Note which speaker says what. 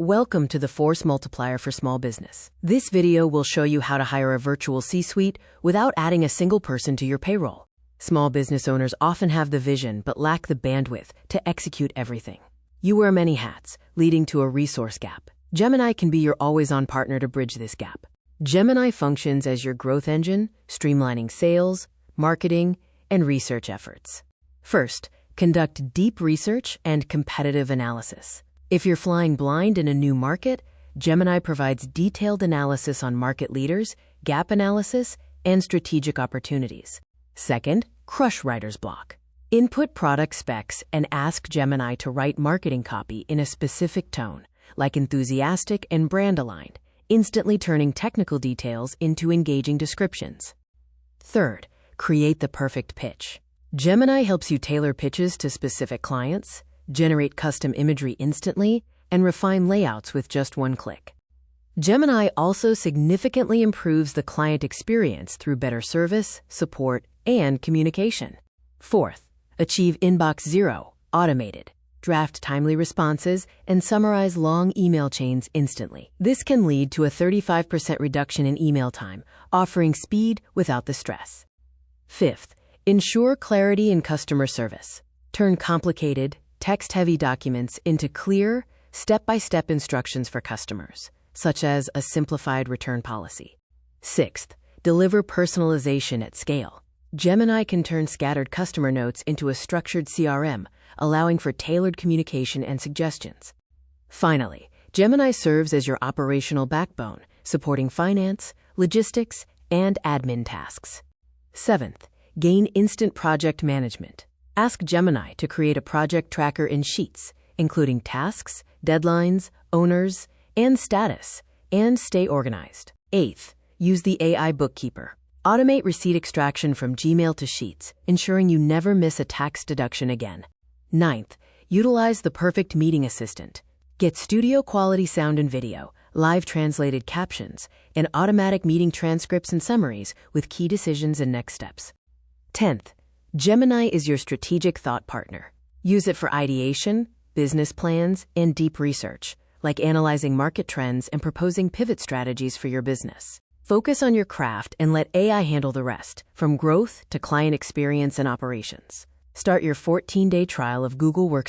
Speaker 1: Welcome to the Force Multiplier for Small Business. This video will show you how to hire a virtual C-suite without adding a single person to your payroll. Small business owners often have the vision but lack the bandwidth to execute everything. You wear many hats, leading to a resource gap. Gemini can be your always-on partner to bridge this gap. Gemini functions as your growth engine, streamlining sales, marketing, and research efforts. First, conduct deep research and competitive analysis. If you're flying blind in a new market, Gemini provides detailed analysis on market leaders, gap analysis, and strategic opportunities. Second, crush writer's block. Input product specs and ask Gemini to write marketing copy in a specific tone, like enthusiastic and brand-aligned, instantly turning technical details into engaging descriptions. Third, create the perfect pitch. Gemini helps you tailor pitches to specific clients, generate custom imagery instantly, and refine layouts with just one click. Gemini also significantly improves the client experience through better service, support, and communication. Fourth, achieve inbox zero, automated. Draft timely responses and summarize long email chains instantly. This can lead to a 35% reduction in email time, offering speed without the stress. Fifth, ensure clarity in customer service. Turn complicated, text-heavy documents into clear, step-by-step instructions for customers, such as a simplified return policy. Sixth, deliver personalization at scale. Gemini can turn scattered customer notes into a structured CRM, allowing for tailored communication and suggestions. Finally, Gemini serves as your operational backbone, supporting finance, logistics, and admin tasks. Seventh, gain instant project management. Ask Gemini to create a project tracker in Sheets, including tasks, deadlines, owners, and status, and stay organized. Eighth, use the AI bookkeeper. Automate receipt extraction from Gmail to Sheets, ensuring you never miss a tax deduction again. Ninth, utilize the perfect meeting assistant. Get studio-quality sound and video, live translated captions, and automatic meeting transcripts and summaries with key decisions and next steps. 10th, Gemini is your strategic thought partner. Use it for ideation, business plans, and deep research, like analyzing market trends and proposing pivot strategies for your business. Focus on your craft and let AI handle the rest, from growth to client experience and operations. Start your 14-day trial of Google Workspace